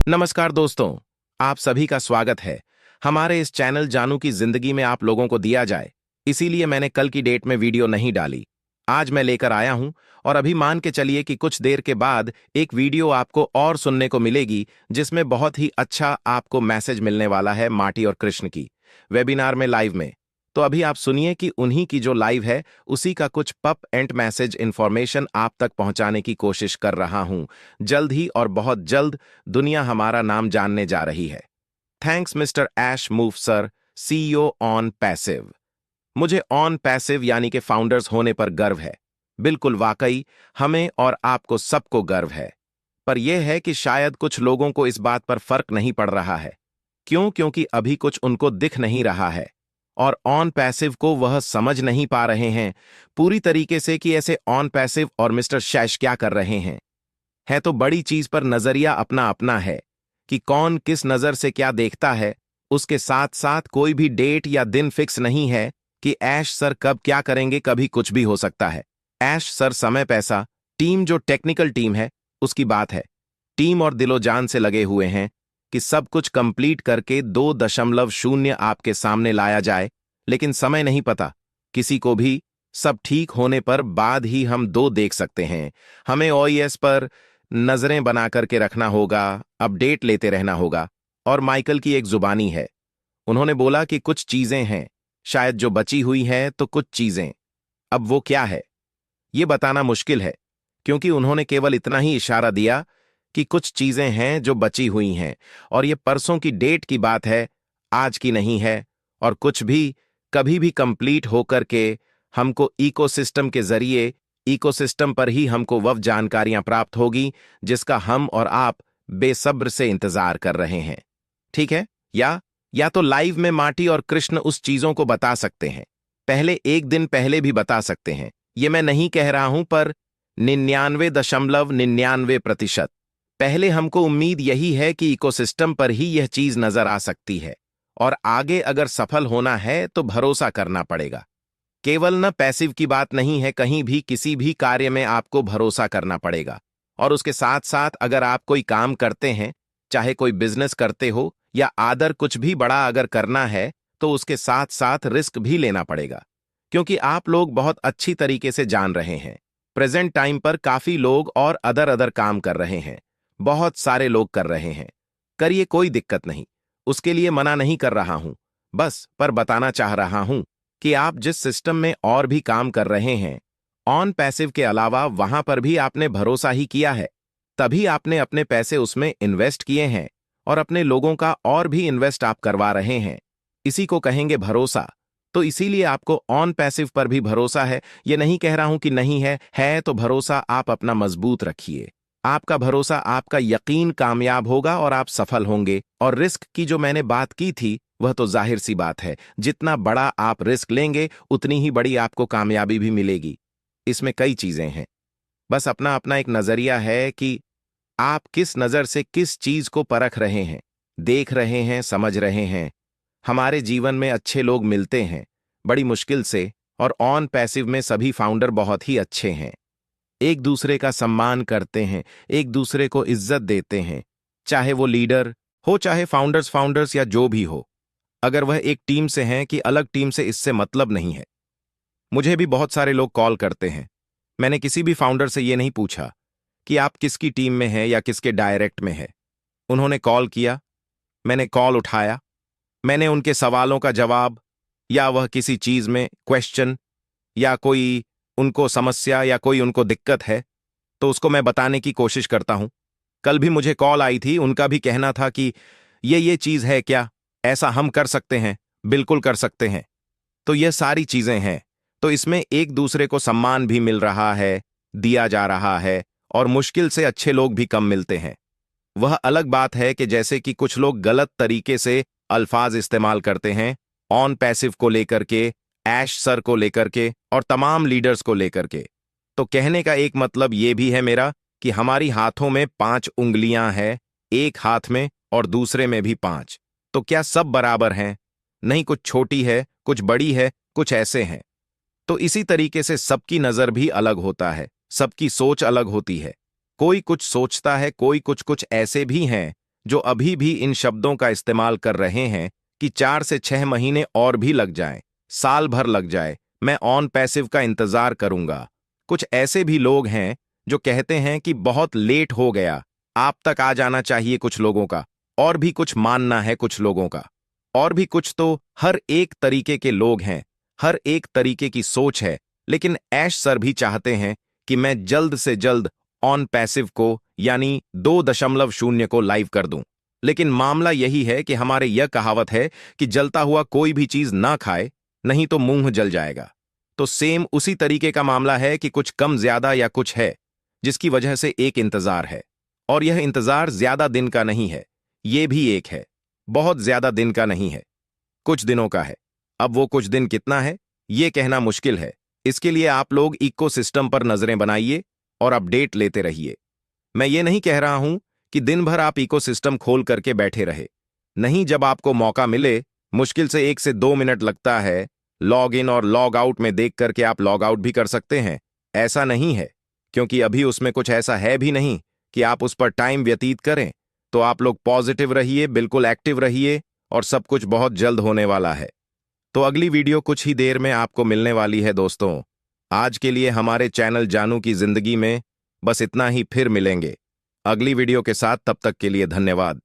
नमस्कार दोस्तों, आप सभी का स्वागत है। हमारे इस चैनल जानू की जिंदगी में आप लोगों को दिया जाए, इसीलिए मैंने कल की डेट में वीडियो नहीं डाली। आज मैं लेकर आया हूं और अभी मान के चलिए कि कुछ देर के बाद एक वीडियो आपको और सुनने को मिलेगी जिसमें बहुत ही अच्छा आपको मैसेज मिलने वाला है माटी और कृष्ण की वेबिनार में लाइव में। तो अभी आप सुनिए कि उन्हीं की जो लाइव है उसी का कुछ पप एंड मैसेज इंफॉर्मेशन आप तक पहुंचाने की कोशिश कर रहा हूं। जल्द ही और बहुत जल्द दुनिया हमारा नाम जानने जा रही है। थैंक्स मिस्टर ऐश मूव सर, सीईओ ऑन पैसिव। मुझे ऑन पैसिव यानी कि फाउंडर्स होने पर गर्व है। बिल्कुल वाकई हमें और आपको सबको गर्व है। पर यह है कि शायद कुछ लोगों को इस बात पर फर्क नहीं पड़ रहा है। क्यों? क्योंकि अभी कुछ उनको दिख नहीं रहा है और ऑन पैसिव को वह समझ नहीं पा रहे हैं पूरी तरीके से कि ऐसे ऑन पैसिव और मिस्टर शैश क्या कर रहे हैं। है तो बड़ी चीज पर नजरिया अपना अपना है कि कौन किस नजर से क्या देखता है। उसके साथ साथ कोई भी डेट या दिन फिक्स नहीं है कि ऐश सर कब क्या करेंगे, कभी कुछ भी हो सकता है। ऐश सर समय पैसा टीम जो टेक्निकल टीम है उसकी बात है। टीम और दिलो जान से लगे हुए हैं कि सब कुछ कंप्लीट करके 2.0 आपके सामने लाया जाए, लेकिन समय नहीं पता किसी को भी। सब ठीक होने पर बाद ही हम 2 देख सकते हैं। हमें ओईएस पर नजरें बना करके रखना होगा, अपडेट लेते रहना होगा। और माइकल की एक जुबानी है, उन्होंने बोला कि कुछ चीजें हैं शायद जो बची हुई हैं, तो कुछ चीजें अब वो क्या है ये बताना मुश्किल है, क्योंकि उन्होंने केवल इतना ही इशारा दिया कि कुछ चीजें हैं जो बची हुई हैं और ये परसों की डेट की बात है, आज की नहीं है। और कुछ भी कभी भी कंप्लीट होकर के हमको इकोसिस्टम के जरिए इकोसिस्टम पर ही हमको वह जानकारियां प्राप्त होगी जिसका हम और आप बेसब्र से इंतजार कर रहे हैं। ठीक है? या तो लाइव में माटी और कृष्ण उस चीजों को बता सकते हैं, पहले एक दिन पहले भी बता सकते हैं। ये मैं नहीं कह रहा हूं, पर 99.99% पहले हमको उम्मीद यही है कि इकोसिस्टम पर ही यह चीज नजर आ सकती है और आगे अगर सफल होना है तो भरोसा करना पड़ेगा। केवल न पैसिव की बात नहीं है, कहीं भी किसी भी कार्य में आपको भरोसा करना पड़ेगा। और उसके साथ साथ अगर आप कोई काम करते हैं, चाहे कोई बिजनेस करते हो या आदर कुछ भी बड़ा अगर करना है, तो उसके साथ साथ रिस्क भी लेना पड़ेगा। क्योंकि आप लोग बहुत अच्छी तरीके से जान रहे हैं, प्रेजेंट टाइम पर काफी लोग और अदर अदर काम कर रहे हैं, बहुत सारे लोग कर रहे हैं। करिए, कोई दिक्कत नहीं, उसके लिए मना नहीं कर रहा हूं, बस पर बताना चाह रहा हूं कि आप जिस सिस्टम में और भी काम कर रहे हैं, ऑन पैसिव के अलावा वहां पर भी आपने भरोसा ही किया है, तभी आपने अपने पैसे उसमें इन्वेस्ट किए हैं और अपने लोगों का और भी इन्वेस्ट आप करवा रहे हैं। इसी को कहेंगे भरोसा। तो इसीलिए आपको ऑन पैसिव पर भी भरोसा है। ये नहीं कह रहा हूं कि नहीं है तो भरोसा आप अपना मजबूत रखिए। आपका भरोसा, आपका यकीन कामयाब होगा और आप सफल होंगे। और रिस्क की जो मैंने बात की थी वह तो जाहिर सी बात है, जितना बड़ा आप रिस्क लेंगे उतनी ही बड़ी आपको कामयाबी भी मिलेगी। इसमें कई चीजें हैं, बस अपना अपना एक नजरिया है कि आप किस नजर से किस चीज को परख रहे हैं, देख रहे हैं, समझ रहे हैं। हमारे जीवन में अच्छे लोग मिलते हैं बड़ी मुश्किल से, और ऑन पैसिव में सभी फाउंडर बहुत ही अच्छे हैं, एक दूसरे का सम्मान करते हैं, एक दूसरे को इज्जत देते हैं, चाहे वो लीडर हो, चाहे फाउंडर्स या जो भी हो। अगर वह एक टीम से हैं कि अलग टीम से, इससे मतलब नहीं है। मुझे भी बहुत सारे लोग कॉल करते हैं, मैंने किसी भी फाउंडर से यह नहीं पूछा कि आप किसकी टीम में हैं या किसके डायरेक्ट में है। उन्होंने कॉल किया, मैंने कॉल उठाया, मैंने उनके सवालों का जवाब, या वह किसी चीज में क्वेश्चन या कोई उनको समस्या या कोई उनको दिक्कत है तो उसको मैं बताने की कोशिश करता हूं। कल भी मुझे कॉल आई थी, उनका भी कहना था कि ये चीज है क्या, ऐसा हम कर सकते हैं, बिल्कुल कर सकते हैं। तो ये सारी चीजें हैं, तो इसमें एक दूसरे को सम्मान भी मिल रहा है, दिया जा रहा है, और मुश्किल से अच्छे लोग भी कम मिलते हैं। वह अलग बात है कि जैसे कि कुछ लोग गलत तरीके से अल्फाज इस्तेमाल करते हैं ऑन पैसिव को लेकर के, ऐश सर को लेकर के और तमाम लीडर्स को लेकर के। तो कहने का एक मतलब यह भी है मेरा कि हमारी हाथों में 5 उंगलियां हैं, एक हाथ में और दूसरे में भी 5। तो क्या सब बराबर हैं? नहीं, कुछ छोटी है, कुछ बड़ी है, कुछ ऐसे हैं। तो इसी तरीके से सबकी नजर भी अलग होता है, सबकी सोच अलग होती है। कोई कुछ सोचता है, कोई कुछ ऐसे भी हैं जो अभी भी इन शब्दों का इस्तेमाल कर रहे हैं कि 4 से 6 महीने और भी लग जाएं, साल भर लग जाए, मैं ऑन पैसिव का इंतजार करूंगा। कुछ ऐसे भी लोग हैं जो कहते हैं कि बहुत लेट हो गया, आप तक आ जाना चाहिए कुछ लोगों का, और भी कुछ मानना है कुछ लोगों का, और भी कुछ। तो हर एक तरीके के लोग हैं, हर एक तरीके की सोच है। लेकिन ऐश सर भी चाहते हैं कि मैं जल्द से जल्द ऑन पैसिव को यानी 2.0 को लाइव कर दूं। लेकिन मामला यही है कि हमारे यह कहावत है कि जलता हुआ कोई भी चीज ना खाए, नहीं तो मुंह जल जाएगा। तो सेम उसी तरीके का मामला है कि कुछ कम ज्यादा या कुछ है, जिसकी वजह से एक इंतजार है। और यह इंतजार ज्यादा दिन का नहीं है, ये भी एक है, बहुत ज्यादा दिन का नहीं है, कुछ दिनों का है। अब वो कुछ दिन कितना है, ये कहना मुश्किल है। इसके लिए आप लोग इकोसिस्टम पर नजरें बनाइए और अपडेट लेते रहिए। मैं ये नहीं कह रहा हूं कि दिन भर आप इकोसिस्टम खोल करके बैठे रहे। नहीं, जब आपको मौका मिले, मुश्किल से 1 से 2 मिनट लगता है, लॉग इन और लॉग आउट में देख करके आप लॉग आउट भी कर सकते हैं। ऐसा नहीं है, क्योंकि अभी उसमें कुछ ऐसा है भी नहीं कि आप उस पर टाइम व्यतीत करें। तो आप लोग पॉजिटिव रहिए, बिल्कुल एक्टिव रहिए, और सब कुछ बहुत जल्द होने वाला है। तो अगली वीडियो कुछ ही देर में आपको मिलने वाली है दोस्तों। आज के लिए हमारे चैनल जानू की जिंदगी में बस इतना ही, फिर मिलेंगे अगली वीडियो के साथ। तब तक के लिए धन्यवाद।